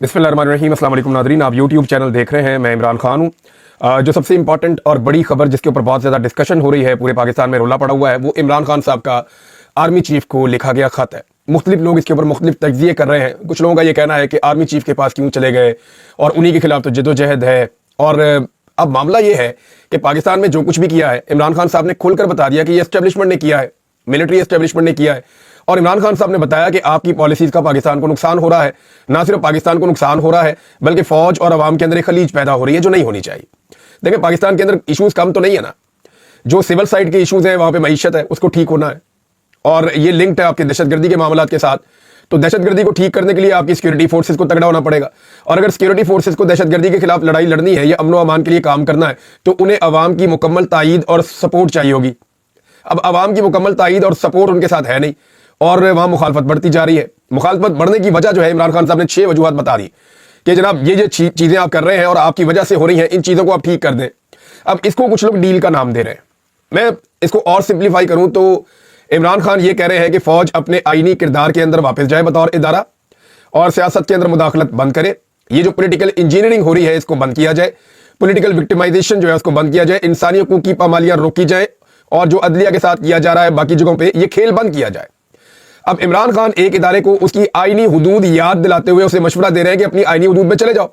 बिस्मिल्लाहिर्रहमानिर्रहीम। अस्सलाम वालेकुम नादरीन, आप यूट्यूब चैनल देख रहे हैं। मैं इमरान खान हूँ। जो सबसे इंपॉर्टेंट और बड़ी खबर जिसके ऊपर बहुत ज़्यादा डिस्कशन हो रही है, पूरे पाकिस्तान में रोला पड़ा हुआ है, वो इमरान खान साहब का आर्मी चीफ को लिखा गया खत है। मुख्तलिफ लोग इसके ऊपर मुख्तलिफ तज्जिए कर रहे हैं। कुछ लोगों का ये कहना है कि आर्मी चीफ के पास क्यों चले गए और उन्हीं के खिलाफ तो जद्दोजहद है। और अब मामला ये है कि पाकिस्तान में जो कुछ भी किया है, इमरान खान साहब ने खुलकर बता दिया कि ये एस्टेब्लिशमेंट ने किया है, मिलिट्री एस्टेब्लिशमेंट ने किया है। और इमरान खान साहब ने बताया कि आपकी पॉलिसीज का पाकिस्तान को नुकसान हो रहा है। ना सिर्फ पाकिस्तान को नुकसान हो रहा है, बल्कि फौज और अवाम के अंदर एक खलीज पैदा हो रही है जो नहीं होनी चाहिए। देखिए, पाकिस्तान के अंदर इश्यूज कम तो नहीं है ना, जो सिविल साइड के इश्यूज हैं, वहां पे मईशत है, उसको ठीक होना है। और ये लिंक्ड है आपके दहशतगर्दी के मामलों के साथ। तो दहशतगर्दी को ठीक करने के लिए आपकी सिक्योरिटी फोर्सेस को तगड़ा होना पड़ेगा। और अगर सिक्योरिटी फोर्सेस को दहशतगर्दी के खिलाफ लड़ाई लड़नी है या अमन व अमान के लिए काम करना है, तो उन्हें अवाम की मुकम्मल तायीद और सपोर्ट चाहिए होगी। अब अवाम की मुकम्मल तायीद और सपोर्ट उनके साथ है नहीं, और वहां मुखालफत बढ़ती जा रही है। मुखालफत बढ़ने की वजह जो है, इमरान खान साहब ने 6 वजूहत बता दी कि जनाब ये जो चीजें आप कर रहे हैं और आपकी वजह से हो रही हैं, इन चीजों को आप ठीक कर दें। अब इसको कुछ लोग डील का नाम दे रहे हैं। मैं इसको और सिंप्लीफाई करूं तो इमरान खान ये कह रहे हैं कि फौज अपने आईनी किरदार के अंदर वापस जाए बतौर इदारा, और सियासत के अंदर मुदाखलत बंद करे। ये जो पॉलिटिकल इंजीनियरिंग हो रही है, इसको बंद किया जाए। पॉलिटिकल विक्टिमाइजेशन जो है उसको बंद किया जाए। इंसानी हकूक की पामालियां रोकी जाए, और जो अदलिया के साथ किया जा रहा है बाकी जगहों पे, ये खेल बंद किया जाए। अब इमरान खान एक इदारे को उसकी आईनी हुदूद याद दिलाते हुए उसे मशवरा दे रहे हैं कि अपनी आईनी हुदूद में चले जाओ,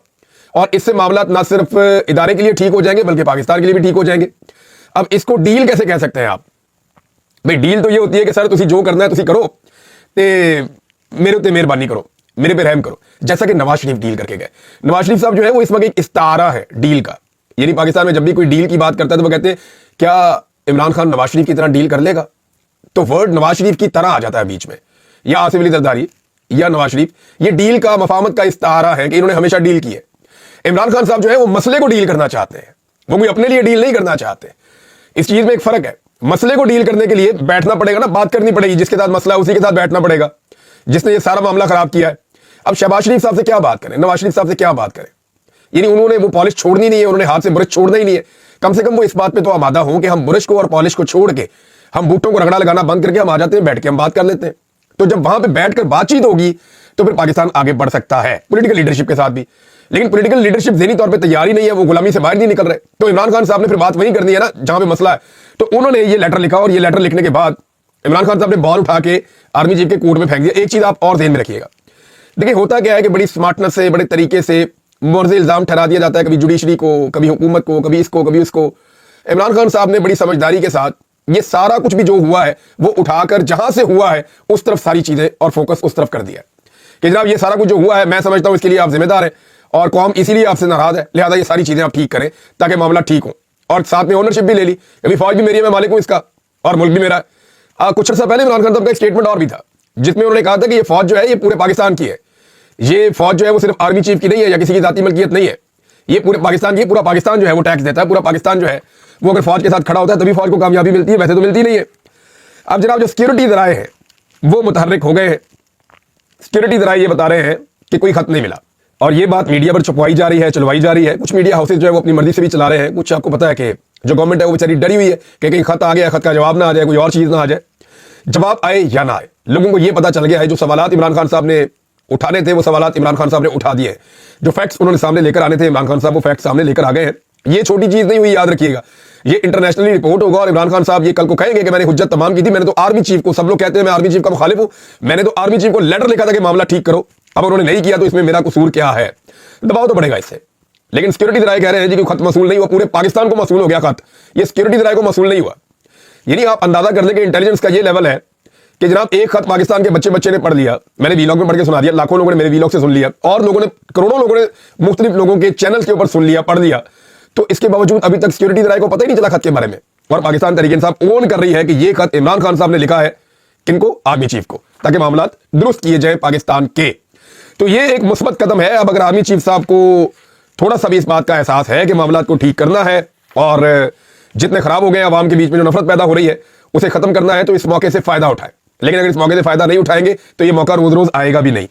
और इससे मामला ना सिर्फ इदारे के लिए ठीक हो जाएंगे बल्कि पाकिस्तान के लिए भी ठीक हो जाएंगे। अब इसको डील कैसे कह सकते हैं आप? भाई, डील तो ये होती है कि सर तुसी जो करना है तुसी करो, ते मेरे उत्ते मेहरबानी करो, मेरे पे रहम करो। जैसा कि नवाज शरीफ डील करके गए। नवाज शरीफ साहब जो है वो इस वक्त एक इस्तारा है डील का। यानी पाकिस्तान में जब भी कोई डील की बात करता है तो वो कहते हैं क्या इमरान खान नवाज शरीफ की तरह डील कर लेगा? तो वर्ड नवाज शरीफ की तरह आ जाता है बीच में, या आसिफ अली जरदारी या नवाज शरीफ। ये डील का मफामत का इस्तारा है कि इन्होंने हमेशा डील की है। इमरान खान साहब जो है वो मसले को डील करना चाहते हैं, वो कोई अपने लिए डील नहीं करना चाहते। इस चीज में एक फर्क है। मसले को डील करने के लिए बैठना पड़ेगा ना, बात करनी पड़ेगी। जिसके साथ मसला है उसी के साथ बैठना पड़ेगा, जिसने ये सारा मामला खराब किया है। अब शहबाज शरीफ साहब से क्या बात करें, नवाज शरीफ साहब से क्या बात करें? यानी उन्होंने वो पॉलिश छोड़नी नहीं है, उन्होंने हाथ से ब्रश छोड़ना ही नहीं है। कम से कम वो इस बात पे तो आमादा हो कि हम ब्रश को और पॉलिश को छोड़ के, हम बूटों को रगड़ा लगाना बंद करके हम आ जाते हैं, बैठ के हम बात कर लेते हैं। तो जब वहां पे बैठकर बातचीत होगी तो फिर पाकिस्तान आगे बढ़ सकता है, पॉलिटिकल लीडरशिप के साथ भी। लेकिन पॉलिटिकल लीडरशिप ज़हनी तौर पे तैयार ही नहीं है, वो गुलामी से बाहर नहीं निकल रहे। तो इमरान खान साहब ने फिर बात वहीं करनी है ना जहां पे मसला है। तो उन्होंने ये लेटर लिखा, और ये लेटर लिखने के बाद इमरान खान साहब ने बॉल उठा के आर्मी चीफ के कोर्ट में फेंक दिया। एक चीज आप और ध्यान में रखिएगा, देखिए होता क्या है कि बड़ी स्मार्टनेस से, बड़े तरीके से मुर्ज़ इल्जाम ठहरा दिया जाता है, कभी जुडिशरी को, कभी हुकूमत को, कभी इसको, कभी उसको। इमरान खान साहब ने बड़ी समझदारी के साथ ये सारा कुछ भी जो हुआ है वो उठाकर जहां से हुआ है उस तरफ सारी चीजें और फोकस उस तरफ कर दिया कि जनाब ये सारा कुछ जो हुआ है, मैं समझता हूं इसके लिए आप जिम्मेदार हैं और कौम इसीलिए आपसे नाराज है, लिहाजा ये सारी चीजें आप ठीक करें ताकि मामला ठीक हो। और साथ में ओनरशिप भी ले ली, अभी फौज भी मेरी है, मैं मालिक हूं इसका, और मुल्क भी मेरा है। कुछ अर्सा पहले इमरान खान साहब का एक स्टेटमेंट और भी था जिसमें उन्होंने कहा था कि ये फौज जो है ये पूरे पाकिस्तान की है। ये फौज जो है वो सिर्फ आर्मी चीफ की नहीं है या किसी की जाती मलकियत नहीं है, ये पूरे पाकिस्तान की। पूरा पाकिस्तान जो है वो टैक्स देता है, पूरा पाकिस्तान जो है वो अगर फौज के साथ खड़ा होता है तभी फौज को कामयाबी मिलती है, वैसे तो मिलती नहीं है। अब जनाब जो सिक्योरिटी ज़राए हैं वो मुतहर्रिक हो गए हैं। सिक्योरिटी ज़राए ये बता रहे हैं कि कोई खत नहीं मिला, और ये बात मीडिया पर छुपवाई जा रही है, चलवाई जा रही है। कुछ मीडिया हाउसेज जो है वो अपनी मर्जी से भी चला रहे हैं। कुछ आपको पता है कि जो गवर्नमेंट है वो बेचारी डरी हुई है कि कहीं खत आ गया, खत का जवाब ना आ जाए, कोई और चीज़ ना आ जाए। जवाब आए या ना आए, लोगों को ये पता चल गया है। जो सवालात इमरान खान साहब ने उठाने थे वो सवालात इमरान खान साहब ने उठा दिए हैं। जो फैक्ट्स उन्होंने सामने लेकर आने थे इमरान खान साहब, वो फैक्ट्स सामने लेकर आ गए हैं। ये छोटी चीज़ नहीं हुई, याद रखिएगा। ये इंटरनेशनली रिपोर्ट होगा और इमरान खान साहब ये कल को कहेंगे कि मैंने हुज्जत तमाम की थी, मैंने तो आर्मी चीफ को, सब लोग कहते हैं मैं आर्मी चीफ का मुखालिफ हूं, मैंने तो आर्मी चीफ को लेटर लिखा था कि मामला ठीक करो। अब उन्होंने नहीं किया तो इसमें मेरा कसूर क्या है? दबाव तो बढ़ेगा इससे। लेकिन सिक्योरिटी ज़राए कह रहे हैं जी कि खत मसूल नहीं हुआ, पूरे पाकिस्तान को मसूल हो गया खत, ये सिक्योरिटी ज़राए को मसूल नहीं हुआ। यानी आप अंदाजा कर लें कि इंटेलिजेंस का ये लेवल है कि जनाब एक खत पाकिस्तान के बच्चे ने पढ़ लिया, मैंने वीलॉग में पढ़ के सुना दिया, लाखों लोगों ने मेरे वीलॉग से सुन लिया, और लोगों ने, करोड़ों लोगों ने मुख्तलिफ लोगों के चैनल के ऊपर सुन लिया, पढ़ लिया। तो इसके बावजूद अभी तक सिक्योरिटी ज़राए को पता ही नहीं चला खत के बारे में। और पाकिस्तान तहरीक इंसाफ ओन कर रही है कि ये खत इमरान खान साहब ने लिखा है, किनको? आर्मी चीफ को, ताकि मामला दुरुस्त किए जाए पाकिस्तान के। तो ये एक मुस्बत कदम है। अब अगर आर्मी चीफ साहब को थोड़ा सा भी इस बात का एहसास है कि मामला को ठीक करना है और जितने खराब हो गए आवाम के बीच में जो नफरत पैदा हो रही है उसे खत्म करना है, तो इस मौके से फायदा उठाए। लेकिन अगर इस मौके से फायदा नहीं उठाएंगे तो ये मौका रोज रोज आएगा भी नहीं।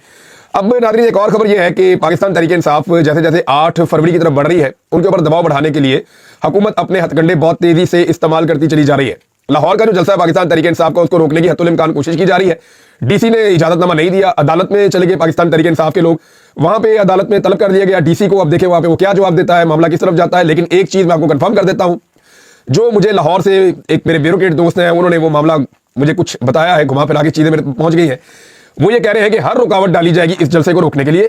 अब नाज़रीन एक और खबर यह है कि पाकिस्तान तहरीक इंसाफ जैसे जैसे 8 फरवरी की तरफ बढ़ रही है, उनके ऊपर दबाव बढ़ाने के लिए हुकूमत अपने हथकंडे बहुत तेजी से इस्तेमाल करती चली जा रही है। लाहौर का जो जलसा है पाकिस्तान तहरीक इंसाफ का, उसको रोकने की हत्तुल इम्कान कोशिश की जा रही है। डीसी ने इजाजतनामा नहीं दिया, अदालत में चले गए पाकिस्तान तहरीक इंसाफ के लोग, वहां पे अदालत में तलब कर दिया गया डीसी को। अब देखें वहां पे वो क्या जवाब देता है, मामला किस तरफ जाता है। लेकिन एक चीज मैं आपको कंफर्म कर देता हूं, जो मुझे लाहौर से एक मेरे ब्यूरोक्रेट दोस्त हैं, उन्होंने वो मामला मुझे कुछ बताया है, घुमा फिरा के चीजें मेरे पहुंच गई हैं। वो ये कह रहे हैं कि हर रुकावट डाली जाएगी इस जलसे को रोकने के लिए,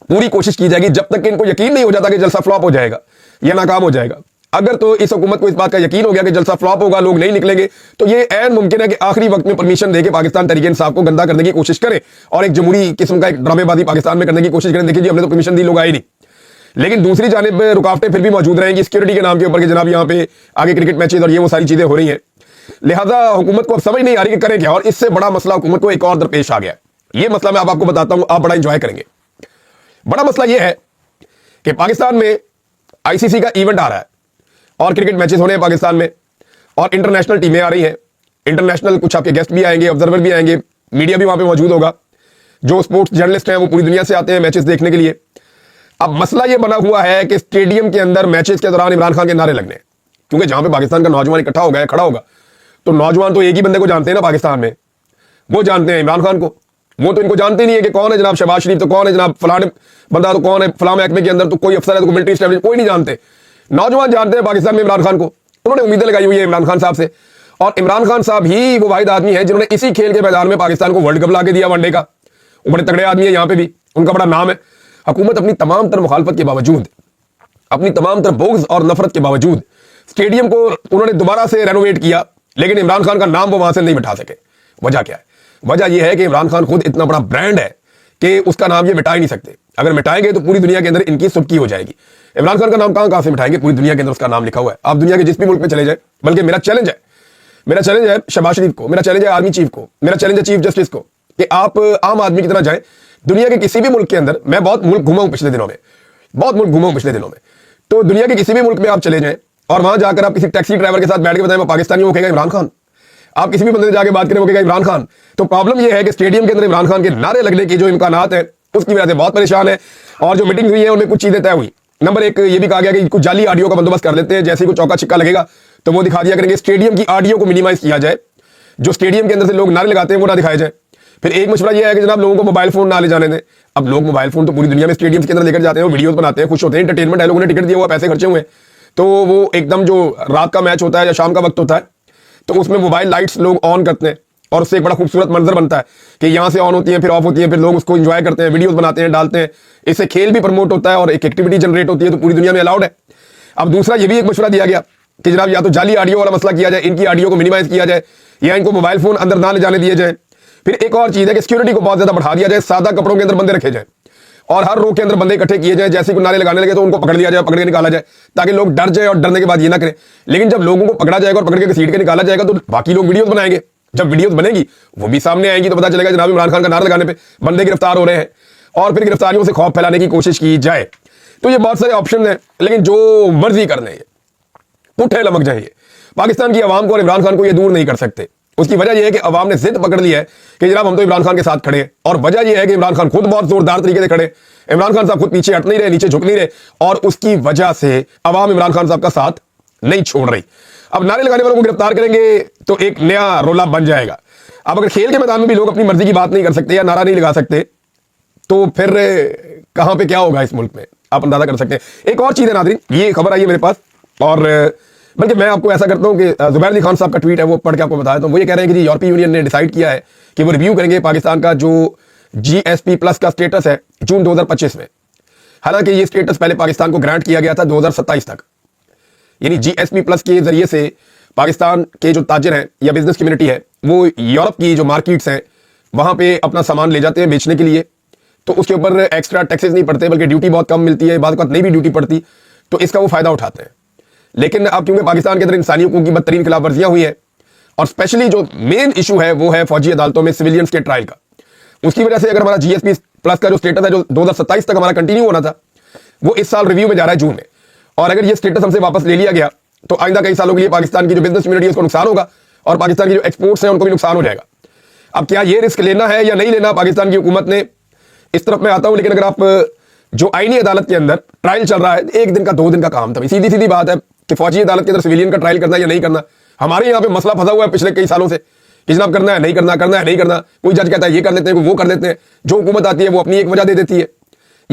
पूरी कोशिश की जाएगी जब तक कि इनको यकीन नहीं हो जाता कि जलसा फ्लॉप हो जाएगा या नाकाम हो जाएगा। अगर तो इस हुकूमत को इस बात का यकीन हो गया कि जलसा फ्लॉप होगा, लोग नहीं निकलेंगे, तो ये ऐन मुमकिन है कि आखिरी वक्त में परमिशन देके पाकिस्तान तहरीक इंसाफ को गंदा करने की कोशिश करें और एक जमहूरी किस्म का एक ड्रामेबाजी पाकिस्तान में करने की कोशिश करें। देखिए जी, हमने तो परमिशन दी, लोग आए नहीं। लेकिन दूसरी जानिब रुकावटें फिर भी मौजूद रहेंगी सिक्योरिटी के नाम के ऊपर कि जनाब यहाँ पे आगे क्रिकेट मैचेज और ये वो सारी चीजें हो रही हैं। लिहाजा हुकूमत को अब समझ नहीं आ रही कि करें क्या, और इससे बड़ा मसला हुकूमत को एक और दरपेश आ गया। ये मसला मैं आपको बताता हूं, आप बड़ा इंजॉय करेंगे। बड़ा मसला यह है कि पाकिस्तान में आईसीसी का इवेंट आ रहा है और क्रिकेट मैचेस होने हैं पाकिस्तान में, और इंटरनेशनल टीमें आ रही हैं। इंटरनेशनल कुछ आपके गेस्ट भी आएंगे, ऑब्जर्वर भी आएंगे, मीडिया भी वहां पे मौजूद होगा। जो स्पोर्ट्स जर्नलिस्ट हैं वो पूरी दुनिया से आते हैं मैचेस देखने के लिए। अब मसला ये बना हुआ है कि स्टेडियम के अंदर मैचेस के दौरान इमरान खान के नारे लगने, क्योंकि जहां पे पाकिस्तान का नौजवान इकट्ठा हो गया, खड़ा होगा, तो नौजवान तो एक ही बंदे को जानते हैं ना पाकिस्तान में, वो जानते हैं इमरान खान को। वो तो इनको जानते नहीं है कि कौन है जनाब शहबाज शरीफ, तो कौन है जनाब फलाने बंदा, तो कौन है फलां महकमे के अंदर तो कोई अफसर है, तो मिलिट्री स्टैब्लिश, कोई नहीं जानते। नौजवान जानते हैं पाकिस्तान में इमरान खान को। उन्होंने उम्मीदें लगाई हुई है इमरान खान साहब से, और इमरान खान साहब ही वो वाहिद आदमी है जिन्होंने इसी खेल के मैदान में पाकिस्तान को वर्ल्ड कप ला के दिया वनडे का। वो बड़े तगड़े आदमी है, यहाँ पे भी उनका बड़ा नाम है। हुकूमत अपनी तमाम तरह मुखालफत के बावजूद, अपनी तमाम तरह बोग्ज और नफरत के बावजूद स्टेडियम को उन्होंने दोबारा से रेनोवेट किया, लेकिन इमरान खान का नाम वो वहां से नहीं मिटा सके। वजह क्या है? वजह यह है कि इमरान खान खुद इतना बड़ा ब्रांड है कि उसका नाम ये मिटा ही नहीं सकते। अगर मिटाएंगे तो पूरी दुनिया के अंदर इनकी सुबकी हो जाएगी। इमरान खान का नाम कहां से मिटाएंगे? पूरी दुनिया के अंदर उसका नाम लिखा हुआ है। आप दुनिया के जिस भी मुल्क में चले जाए, बल्कि मेरा चैलेंज है शहबाज शरीफ को, मेरा चैलेंज है आर्मी चीफ को, मेरा चैलेंज है चीफ जस्टिस को, कि आप आम आदमी की तरह जाए दुनिया के किसी भी मुल्क के अंदर। मैं बहुत मुल्क घुमा हूं पिछले दिनों में, तो दुनिया के किसी भी मुल्क में आप चले जाएं और वहां जाकर आप किसी टैक्सी ड्राइवर के साथ बैठ के बताएं मैं पाकिस्तानी, वो कहेगा इमरान खान। आप किसी भी बंदे से जाके बात करें, वो कहेगा इमरान खान। तो प्रॉब्लम यह है कि स्टेडियम के अंदर इमरान खान के नारे लगने की जो इम्कानात है उसकी वजह से बहुत परेशान है। और जो मीटिंग हुई है उनमें कुछ चीजें तय हुई। नंबर एक, ये भी कहा गया कि कुछ जाली ऑडियो का बंदोबस्त कर लेते हैं, जैसे कोई चौका छिक्का लगेगा तो वो दिखा दिया करेंगे। स्टेडियम की ऑडियो को मिनिमाइज किया जाए, जो स्टेडियम के अंदर से लोग नारे लगाते हैं वो ना दिखाए जाए। फिर एक मशवरा यह है कि जनाब लोगों को मोबाइल फोन ना ले जाने दें। अब लोग मोबाइल फोन तो पूरी दुनिया में स्टेडियम के अंदर लेकर जाते हैं, वीडियोस बनाते हैं, खुश होते हैं, एंटरटेनमेंट है, लोगों ने टिकट दिया हुआ, पैसे खर्चे हुए, तो वो एकदम जो रात का मैच होता है या शाम का वक्त होता है तो उसमें मोबाइल लाइट्स लोग ऑन करते हैं और उससे एक बड़ा खूबसूरत मंजर बनता है कि यहाँ से ऑन होती है फिर ऑफ होती है, फिर लोग उसको एंजॉय करते हैं, वीडियोस बनाते हैं, डालते हैं। इससे खेल भी प्रमोट होता है और एक एक्टिविटी जनरेट होती है, तो पूरी दुनिया में अलाउड है। अब दूसरा ये भी एक मशवरा दिया गया कि जनाब या तो जाली ऑडियो वाला मसला किया जाए, इनकी ऑडियो को मिनिमाइज किया जाए, या इनको मोबाइल फोन अंदर ना ले जाने दिए जाए। फिर एक और चीज है कि सिक्योरिटी को बहुत ज्यादा बढ़ा दिया जाए, सादा कपड़ों के अंदर बंदे रखे जाए और हर रो के अंदर बंदे इकट्ठे किए जाए, जैसे कोई नारे लगाने लगे तो उनको पकड़ लिया जाए, पकड़ के निकाला जाए, ताकि लोग डर जाए और डरने के बाद ये ना करें। लेकिन जब लोगों को पकड़ा जाएगा और पकड़ के घसीट के निकाला जाएगा तो बाकी लोग वीडियोस बनाएंगे, जब वीडियोस बनेगी वो भी सामने आएंगी तो पता चलेगा जनाब इमरान खान का नारा लगाने पे बंदे गिरफ्तार हो रहे हैं, और फिर गिरफ्तारियों से खौफ फैलाने की कोशिश की जाए। तो ये बहुत सारे ऑप्शन है, लेकिन जो मर्जी कर लें, पुट्ठे लमक जाएंगे। पाकिस्तान की आवाम को और इमरान खान को ये दूर नहीं कर सकते। उसकी वजह यह है कि अवाम ने जिद पकड़ ली है कि जनाब हम तो इमरान खान के साथ खड़े हैं, और वजह यह है कि इमरान खान खुद बहुत जोरदार तरीके से खड़े। इमरान खान साहब खुद पीछे हट नहीं रहे, नीचे झुक नहीं रहे, और उसकी वजह से अवाम इमरान खान साहब का साथ नहीं छोड़ रही। अब नारे लगाने वालों को गिरफ्तार करेंगे तो एक नया रोला बन जाएगा। अब अगर खेल के मैदान में भी लोग अपनी मर्जी की बात नहीं कर सकते या नारा नहीं लगा सकते तो फिर कहां पे क्या होगा इस मुल्क में, आप अंदाजा कर सकते हैं। एक और चीज है नाज़रीन, ये खबर आई है मेरे पास, और बल्कि मैं आपको ऐसा करता हूं कि जुबैर अली खान साहब का ट्वीट है, वो पढ़ के आपको बताया। तो वो ये कह रहे हैं कि यूरोपीय यूनियन ने डिसाइड किया है कि वो रिव्यू करेंगे पाकिस्तान का जो GSP प्लस का स्टेटस है जून 2025 में। हालांकि ये स्टेटस पहले पाकिस्तान को ग्रांट किया गया था 2027 तक, यानी GSP प्लस के जरिए से पाकिस्तान के जो ताजिर हैं या बिजनेस कम्युनिटी है वो यूरोप की जो मार्केट्स हैं वहां पे अपना सामान ले जाते हैं बेचने के लिए, तो उसके ऊपर एक्स्ट्रा टैक्सेस नहीं पड़ते, बल्कि ड्यूटी बहुत कम मिलती है, बाद नहीं भी ड्यूटी पड़ती, तो इसका वो फायदा उठाते हैं। लेकिन अब क्योंकि पाकिस्तान के अंदर इंसानी हकूक़ की बदतरीन खिलाफ वर्जियां हुई है, और स्पेशली जो मेन इशू है वो है फौजी अदालतों में सिविलियंस के ट्रायल का, उसकी वजह से अगर हमारा GSP प्लस का जो स्टेटस है जो 2027 तक हमारा कंटिन्यू होना था, वो इस साल रिव्यू में जा रहा है जून में। और अगर ये स्टेटस हमसे वापस ले लिया गया तो आइंदा कई सालों के लिए पाकिस्तान की जो बिजनेस कम्युनिटी है उसको नुकसान होगा, और पाकिस्तान की जो एक्सपोर्ट्स हैं उनको भी नुकसान हो जाएगा। अब क्या ये रिस्क लेना है या नहीं लेना, पाकिस्तान की हुकूमत ने, इस तरफ मैं आता हूं। लेकिन अगर आप जो आईनी अदालत के अंदर ट्रायल चल रहा है, 1 दिन का 2 दिन का काम था, सीधी सीधी बात है कि फौजी अदालत के अंदर सिविलियन का ट्रायल करना या नहीं करना। हमारे यहाँ पे मसला फंसा हुआ है पिछले कई सालों से कि जनाब करना है नहीं करना, करना है नहीं करना। कोई जज कहता है ये कर लेते हैं, वो कर लेते हैं। जो हुकूमत आती है वो अपनी एक वजह दे देती है,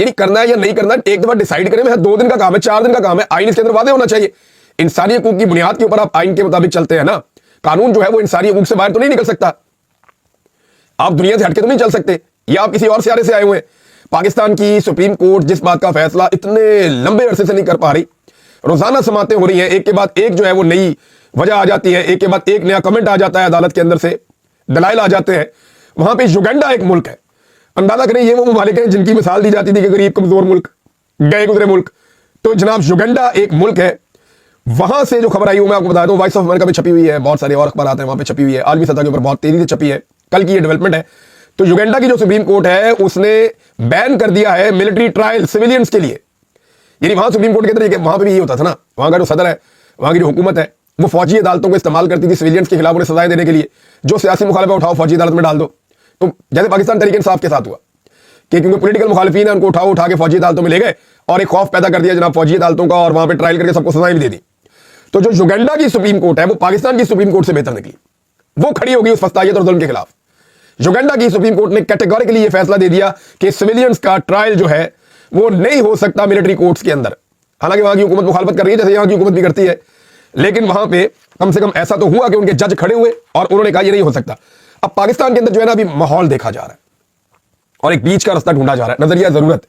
यानी करना है या नहीं करना, एक दफा डिसाइड करें। 2 दिन का काम है, 4 दिन का काम है, आईन इसके अंदर वादे होना चाहिए। इंसानी हकूक की बुनियाद के ऊपर आप आईन के मुताबिक चलते हैं ना। कानून जो है वो इंसानी हकूक से बाहर तो नहीं निकल सकता। आप दुनिया से हटके तो नहीं चल सकते, या आप किसी और सियारे से आए हुए हैं। पाकिस्तान की सुप्रीम कोर्ट जिस बात का फैसला इतने लंबे अरसे से नहीं कर पा रही, रोजाना समातें हो रही हैं, एक के बाद एक जो है वो नई वजह आ जाती है, एक के बाद एक नया कमेंट आ जाता है अदालत के अंदर से, दलाइल आ जाते हैं। वहां पे युगांडा एक मुल्क है, अंदाजा करें ये वो ममालिक हैं जिनकी मिसाल दी जाती थी कि गरीब कमजोर मुल्क, गए गुजरे मुल्क। तो जनाब युगांडा एक मुल्क है, वहां से जो खबर आई वो मैं आपको बता दूं, वॉइस ऑफ अमेरिका में छपी हुई है, बहुत सारे और अखबार आते हैं वहां पे छपी हुई है, आलमी सतह के ऊपर बहुत तेजी से छपी है, कल की ये डेवलपमेंट है। तो युगांडा की जो सुप्रीम कोर्ट है उसने बैन कर दिया है मिलिट्री ट्रायल सिविलियंस के लिए। यानी वहां सुप्रीम कोर्ट के अंदर वहां पे भी ये होता था ना, वहां का जो सदर है, वहां की जो हुकूमत है, वो फौजी अदालतों को इस्तेमाल करती थी सिविलियंस के खिलाफ उन्हें सजाएं देने के लिए। जो सियासी मुखालिफ उठाओ फौजी अदालत में डाल दो। तो जैसे पाकिस्तान तरीके इंसाफ के साथ हुआ कि क्योंकि पॉलिटिकल मुखालिफिन है, उनको उठा के फौजी अदालतों में ले गए और एक खौफ पैदा कर दिया जनाब फौजी अदालतों का, और वहां पे ट्रायल करके सबको सजाएं भी दे दी। तो जो युगांडा की सुप्रीम कोर्ट है वो पाकिस्तान की सुप्रीम कोर्ट से बेहतर निकली, वो खड़ी होगी उस फस्तायत और जुल्म के खिलाफ। युगांडा की सुप्रीम कोर्ट ने कैटेगोरिकली ये फैसला दे दिया कि सिविलियंस का ट्रायल जो है वो नहीं हो सकता मिलिट्री कोर्ट्स के अंदर। हालांकि वहां की हुकूमत मुखालफत कर रही है, जैसे यहां की हुकूमत भी करती है, लेकिन वहां पे कम से कम ऐसा तो हुआ कि उनके जज खड़े हुए और उन्होंने कहा ये नहीं हो सकता। अब पाकिस्तान के अंदर जो है ना अभी माहौल देखा जा रहा है और एक बीच का रास्ता ढूंढा जा रहा है, नजरिया जरूरत।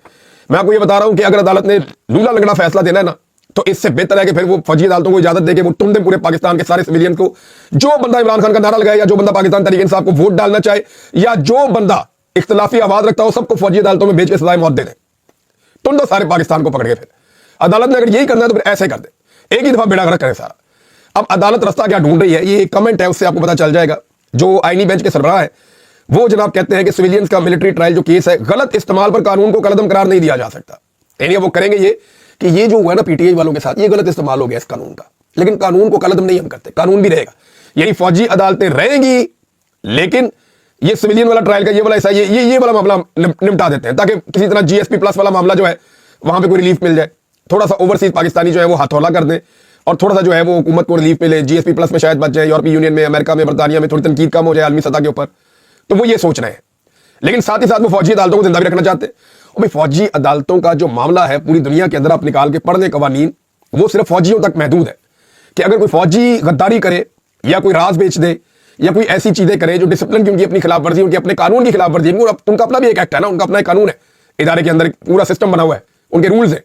मैं आपको ये बता रहा हूं कि अगर अदालत ने लूला लगड़ा फैसला देना है ना, तो इससे बेहतर है कि फिर वो फौजी अदालतों को इजाजत देके वो तुम दे पूरे पाकिस्तान के सारे सिविलियन को, जो बंदा इमरान खान का नारा लगाए, या जो बंदा पाकिस्तान तहरीक इंसाफ को वोट डालना चाहे, या जो बंदा इख्तिलाफी आवाज रखता हो, सबको फौजी अदालतों में भेज के सजाए मौत दे दे। तुम तो सारे पाकिस्तान को पकड़ के फिर अदालत ने अगर यही करना है तो फिर ऐसे कर दे, एक ही दफा बेड़ा गर्क करे सारा। अब अदालत रास्ता क्या ढूंढ रही है, ये एक कमेंट है, उससे आपको पता चल जाएगा। जो आईनी बेंच के सरबराह है वो जनाब कहते हैं कि सिविलियंस का मिलिट्री ट्रायल जो केस है, गलत इस्तेमाल पर कानून को कलअदम करार नहीं दिया जा सकता। यानी वो करेंगे ये कि ये जो हुआ ना पीटीआई वालों के साथ, ये गलत इस्तेमाल हो गया इस कानून का, लेकिन कानून को कलअदम नहीं हम करते, कानून भी रहेगा। यानी फौजी अदालतें रहेंगी, लेकिन ये सिविलियन वाला ट्रायल का ये वाला ऐसा ये वाला मामला निपटा देते हैं, ताकि किसी तरह जीएसपी प्लस वाला मामला जो है वहां पे कोई रिलीफ मिल जाए, थोड़ा सा ओवरसीज पाकिस्तानी जो है वो हाथौला कर दें, और थोड़ा सा जो है वो हुकूमत को रिलीफ मिले, जीएसपी प्लस में शायद बच जाए, यूरोपीय यूनियन में, अमेरिका में, बरतानिया में थोड़ी तनकीद कम हो जाए आलमी सतह के ऊपर। तो वो ये सोच रहे हैं, लेकिन साथ ही साथ वो फौजी अदालतों को जिंदा भी रखना चाहते हैं। और भाई फौजी अदालतों का जो मामला है पूरी दुनिया के अंदर आप निकाल के पढ़ लें कवानीन, वो सिर्फ फौजियों तक महदूद है कि अगर कोई फौजी गद्दारी करे या कोई राज बेच दे या कोई ऐसी चीजें करे जो डिसिप्लिन की उनकी अपनी खिलाफ वर्जी, उनके अपने कानून की खिलाफ वर्जी, उनका अपना भी एक एक्ट है ना, उनका अपना एक कानून है, इदारे के अंदर पूरा सिस्टम बना हुआ है, उनके रूल्स है,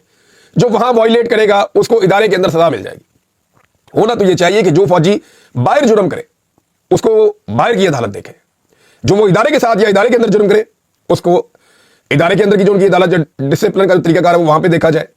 जो वहां वायलेट करेगा उसको इदारे के अंदर सजा मिल जाएगी। होना तो ये चाहिए कि जो फौजी बाहर जुर्म करे उसको बाहर की अदालत देखे, जो वो इदारे के साथ या इदारे के अंदर जुर्म करे उसको इदारे के अंदर की जो उनकी अदालत जो डिसिप्लिन का तरीकाकार है वो वहां पे देखा जाए।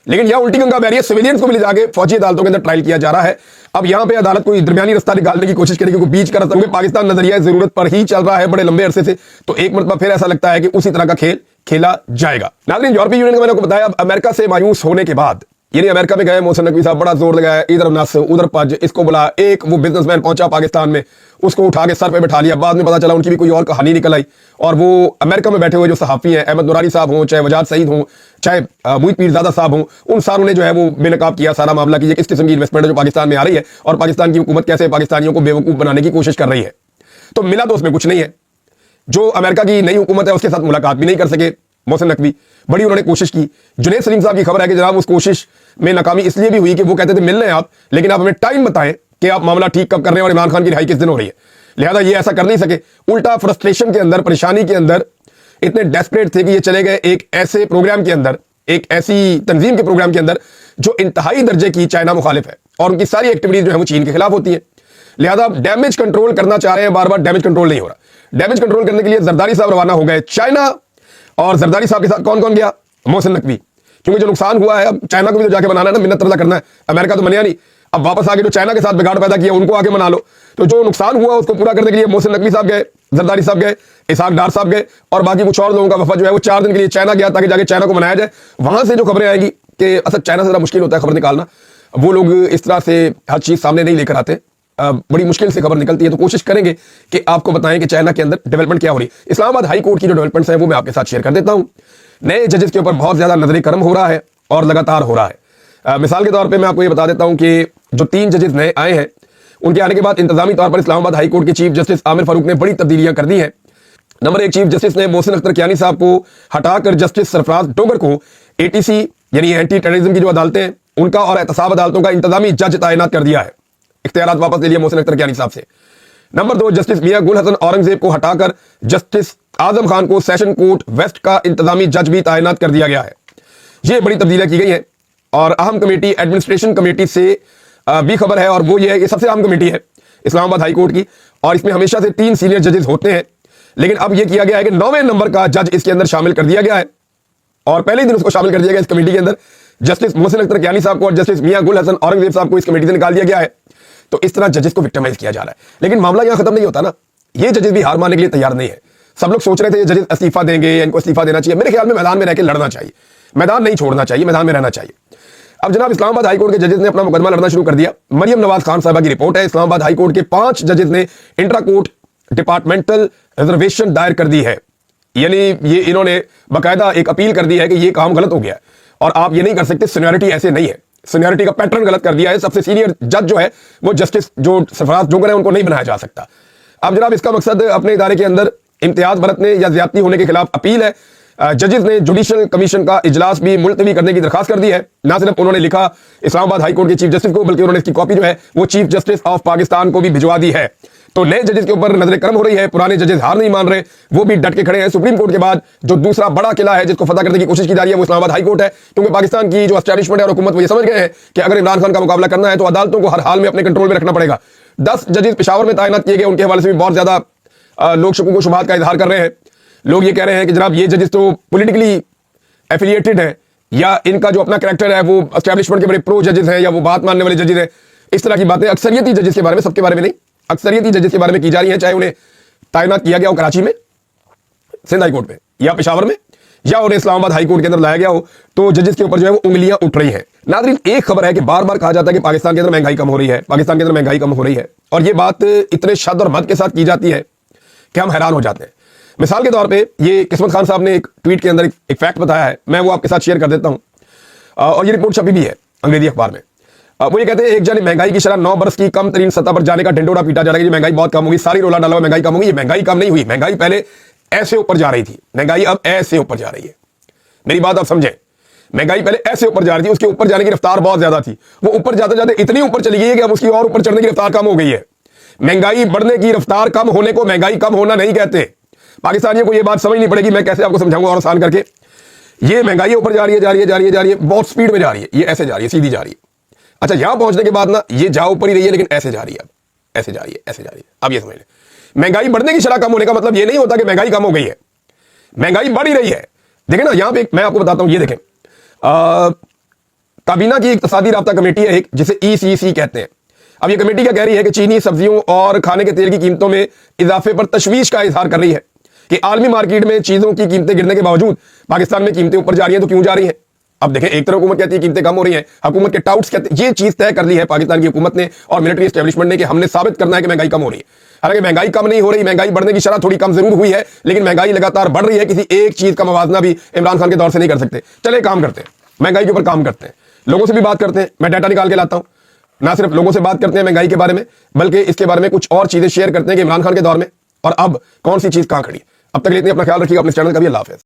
लेकिन यह उल्टी गंगा बह रही है, सिविलियंस को भी ले जाके फौजी अदालतों के अंदर ट्रायल किया जा रहा है। अब यहां पे अदालत कोई दरमियानी रास्ता निकालने की कोशिश करेगी, कोई बीच का रास्ता, क्योंकि पाकिस्तान नजरिया जरूरत पर ही चल रहा है बड़े लंबे अरसे से, तो एक मरतबा फिर ऐसा लगता है कि उसी तरह का खेल खेला जाएगा। नाज़रीन, यूरोपीय यूनियन का मैंने आपको बताया, अब अमेरिका से मायूस होने के बाद, यानी अमेरिका में गए मोहसिन नकवी साहब, बड़ा जोर लगाया, इधर नस उधर पज, इसको बुला, एक वो बिजनेसमैन पहुंचा पाकिस्तान में, उसको उठा के सर पे बैठा लिया। बाद में पता चला उनकी भी कोई और कहानी निकल आई, और वो अमेरिका में बैठे हुए जो सहाफ़ी हैं, अहमद नुरानी साहब हों, चाहे वजाद सईद हों, चाहे मुईद पीरज़ादा साहब हों, उन सारों ने जो है वो बेनकाब किया सारा मामला कि ये किस किस्म की इन्वेस्टमेंट है जो पाकिस्तान में आ रही है, और पाकिस्तान की हुकूमत कैसे पाकिस्तानियों को बेवकूफ़ बनाने की कोशिश कर रही है। तो मिला तो उसमें कुछ नहीं है। जो अमेरिका की नई हुकूमत है उसके साथ मुलाकात भी नहीं कर सके मोहसिन नकवी, बड़ी उन्होंने कोशिश की। जुनैद सलीम साहब की खबर है कि जनाब उस कोशिश में नाकामी इसलिए भी हुई कि वो कहते थे मिल लें आप, लेकिन आप हमें टाइम बताएं कि आप मामला ठीक कब कर रहे हैं और इमरान खान की रिहाई किस दिन हो रही है। लिहाजा ये ऐसा कर नहीं सके, उल्टा फ्रस्ट्रेशन के अंदर, परेशानी के अंदर इतने डेस्परेट थे कि ये चले गए एक ऐसे प्रोग्राम के अंदर, एक ऐसी तंजीम के प्रोग्राम के अंदर जो इंतहाई दर्जे की चाइना मुखालिफ है, और उनकी सारी एक्टिविटीज जो है वो चीन के खिलाफ होती है। लिहाजा डैमेज कंट्रोल करना चाह रहे हैं, बार बार डैमेज कंट्रोल नहीं हो रहा। डैमेज कंट्रोल करने के लिए जरदारी साहब रवाना हो गए चाइना, और जरदारी साहब के साथ कौन कौन गया? मोहसिन नकवी, क्योंकि जो नुकसान हुआ है अब चाइना को भी तो जाके बनाना है ना, मिन्नत रजा करना है। अमेरिका तो मनिया नहीं, अब वापस आके जो चाइना के साथ बिगाड़ पैदा किया उनको आके मना लो। तो जो नुकसान हुआ उसको पूरा करने के लिए मोहसिन नकवी साहब गए, जरदारी साहब गए, इसहाक डार साहब गए, और बाकी कुछ और लोगों का वफद जो है वो 4 दिन के लिए चाइना गया, ताकि जाके चाइना को मनाया जाए। वहां से जो खबरें आएगी कि असल चाइना से जरा मुश्किल होता है खबर निकालना, वो लोग इस तरह से हर चीज सामने नहीं लेकर आते, बड़ी मुश्किल से खबर निकलती है। तो कोशिश करेंगे कि आपको बताएं कि चाइना के अंदर डेवलपमेंट क्या हो रही है। इस्लामाबाद हाई कोर्ट की जो डेवलपमेंट्स है वो मैं आपके साथ शेयर कर देता हूं। नए जजेस के ऊपर बहुत ज्यादा नजर करम हो रहा है और लगातार हो रहा है। मिसाल के तौर पे मैं आपको ये बता देता हूं कि जो 3 जजेस नए आए हैं उनके आने के बाद इंतजामी तौर पर इस्लामाबाद हाई कोर्ट के चीफ जस्टिस आमिर फारूक ने बड़ी तब्दीलियां कर दी हैं। नंबर 1, चीफ जस्टिस ने मोहसिन अख्तर कियानी साहब को हटाकर जस्टिस सरफराज डोगर को एटीसी यानी एंटी टेररिज्म की जो अदालतें हैं उनका और एहतसाब अदालतों का इंतजामी जज तैनात कर दिया है। इख्तियारात वापस ले लिया मोहसिन अख्तर कियानी साहब से। नंबर 2, जस्टिस मियां गुल हसन औरंगजेब को हटाकर जस्टिस आजम खान को सेशन कोर्ट वेस्ट का इंतजामी जज भी तैनात कर दिया गया है। ये बड़ी तब्दीलियां की गई हैं और अहम कमेटी एडमिनिस्ट्रेशन कमेटी से भी खबर है और वो ये है कि सबसे अहम कमेटी है इस्लामाबाद हाई कोर्ट की और इसमें हमेशा से 3 सीनियर जजेस होते हैं, लेकिन अब यह किया गया है कि 9वें नंबर का जज इसके अंदर शामिल कर दिया गया है और पहले ही दिन उसको शामिल कर दिया गया इस कमेटी के अंदर। जस्टिस मोहसिन अख्तर कियानी साहब को और जस्टिस मियां गुल हसन औरंगजेब साहब को इस कमेटी से निकाल दिया गया है। तो इस तरह जजेस को विक्टिमाइज किया जा रहा है, लेकिन मामला यहां खत्म नहीं होता ना। ये जजेस भी हार मानने के लिए तैयार नहीं है। सब लोग सोच रहे थे ये जजेस इस्तीफा देंगे या इनको इस्तीफा देना चाहिए। मेरे ख्याल में मैदान में रह के लड़ना चाहिए, मैदान नहीं छोड़ना चाहिए, मैदान में रहना चाहिए। अब जनाब इस्लामाबाद हाईकोर्ट के जजेस ने अपना मुकदमा लड़ना शुरू कर दिया। मरियम नवाज खान साहबा की रिपोर्ट है, इस्लामाबाद हाईकोर्ट के 5 जजेस ने इंट्रा कोर्ट डिपार्टमेंटल रिजर्वेशन दायर कर दी है। यानी ये इन्होंने बाकायदा एक अपील कर दी है कि ये काम गलत हो गया है और आप ये नहीं कर सकते, सीनियरिटी ऐसे नहीं है, सीनियरिटी का पैटर्न गलत कर दिया है। सबसे सीनियर जज जो है वो जस्टिस जो सरफराज डोगर है उनको नहीं बनाया जा सकता। अब जनाब इसका मकसद अपने इदारे के अंदर इम्तियाज बरतने या ज्यादती होने के खिलाफ अपील है। जजेस ने जुडिशियल कमीशन का इजलास भी मुलतवी करने की दरखास्त कर दी है। ना सिर्फ उन्होंने लिखा इस्लामाबाद हाईकोर्ट के चीफ जस्टिस को, बल्कि उन्होंने इसकी कॉपी जो है वो चीफ जस्टिस ऑफ पाकिस्तान को भी भिजवा दी है। तो नए जजेस के ऊपर नजर करम हो रही है, पुराने जजेस हार नहीं मान रहे, वो भी डट के खड़े हैं। सुप्रीम कोर्ट के बाद जो दूसरा बड़ा किला है जिसको फतह करने की कोशिश की जा रही है वो इस्लामाबाद हाईकोर्ट है, क्योंकि पाकिस्तान की जो एस्टैब्लिशमेंट है और हुकूमत वो ये समझ गए हैं कि अगर इमरान खान का मुकाबला करना है तो अदालतों को हर हाल में अपने कंट्रोल में रखना पड़ेगा। 10 जजेस पेशावर में तैनात किए गए, उनके हवाले से भी बहुत ज्यादा लोग शकूक व शुबहात का इजहार कर रहे हैं। लोग ये कह रहे हैं कि जनाब ये जजेस तो पॉलिटिकली एफिलिएटेड है या इनका जो अपना कैरेक्टर है वो एस्टैब्लिशमेंट के बड़े प्रो जजेस हैं या वो बात मानने वाले जजेस हैं। इस तरह की बातें अक्सरियती जजेस के बारे में, सबके बारे में नहीं, अक्सरियती जजेस के बारे में की जा रही है, चाहे उन्हें तैनात किया गया हो कराची में सिंध हाई कोर्ट में या पेशावर में या उन्हें इस्लामाबाद हाई कोर्ट के अंदर लाया गया हो, तो जजेस के ऊपर जो है वो उंगलियां उठ रही हैं। नाज़रीन, एक खबर है कि बार बार कहा जाता है कि पाकिस्तान के अंदर महंगाई कम हो रही है, पाकिस्तान के अंदर महंगाई कम हो रही है, और ये बात इतने शद और मद के साथ की जाती है कि हम हैरान हो जाते हैं। मिसाल के तौर पे ये किस्मत खान साहब ने एक ट्वीट के अंदर एक फैक्ट बताया है, मैं वो आपके साथ शेयर कर देता हूं और ये रिपोर्ट छपी भी है अंग्रेजी अखबार में। वो ये कहते हैं एक जन महंगाई की शरह 9 बरस की कम तरीन सतह पर जाने का ढिंडोरा पीटा जा रहा है कि महंगाई बहुत कम होगी, सारी रोला डाला महंगाई कम होगी। ये महंगाई कम नहीं हुई, महंगाई पहले ऐसे ऊपर जा रही थी, महंगाई अब ऐसे ऊपर जा रही है। मेरी बात आप समझें, महंगाई पहले ऐसे ऊपर जा रही थी, उसके ऊपर जाने की रफ्तार बहुत ज्यादा थी, वो ऊपर जाते जाते इतनी ऊपर चली गई है कि अब उसकी और ऊपर चढ़ने की रफ्तार कम हो गई है। महंगाई बढ़ने की रफ्तार कम होने को महंगाई कम होना नहीं कहते। पाकिस्तानियों को यह बात समझनी पड़ेगी, मैं कैसे आपको समझाऊंगा और आसान करके। ये महंगाई ऊपर जा रही है, जा रही है, जा रही है, जा रही है, बहुत स्पीड में जा रही है, ये ऐसे जा रही है, सीधी जा रही है। अच्छा, यहां पहुंचने के बाद ना ये जा ऊपर ही रही है, लेकिन ऐसे जा रही है, ऐसे जा रही है, ऐसे जा रही है। अब ये समझ लें, महंगाई बढ़ने की शरह कम होने का मतलब ये नहीं होता कि महंगाई कम हो गई है, महंगाई बढ़ ही रही है। देखें ना, यहां पे मैं आपको बताता हूं, ये देखें, काबीना की इक्तिसादी राब्ता कमेटी है एक, जिसे ECC कहते हैं। अब ये कमेटी क्या कह रही है कि चीनी, सब्जियों और खाने के तेल की कीमतों में इजाफे पर तशवीश का इजहार कर रही है कि आलमी मार्केट में चीजों की कीमतें गिरने के बावजूद पाकिस्तान में कीमतें ऊपर जा रही हैं, तो क्यों जा रही हैं? अब देखें, एक तरफ हुकूमत कहती है कीमतें कम हो रही हैं, हुकूमत के टाउट्स कहते हैं, ये चीज तय कर ली है पाकिस्तान की हुकूमत ने और मिलिट्री एस्टेब्लिशमेंट ने कि हमने साबित करना है कि महंगाई कम हो रही है। हालांकि महंगाई कम नहीं हो रही, महंगाई बढ़ने की शरह थोड़ी कम जरूर हुई है, लेकिन महंगाई लगातार बढ़ रही है। किसी एक चीज का मवाजना भी इमरान खान के दौर से नहीं कर सकते। चले काम करते हैं, महंगाई के ऊपर काम करते हैं, लोगों से भी बात करते हैं, मैं डाटा निकाल के लाता हूं। ना सिर्फ लोगों से बात करते हैं महंगाई के बारे में, बल्कि इसके बारे में कुछ और चीजें शेयर करते हैं कि इमरान खान के दौर में और अब कौन सी चीज कहां खड़ी। अब तक इतनी अपना ख्याल रखिएगा, अपने चैनल का भी। अल्लाह हाफ़िज़।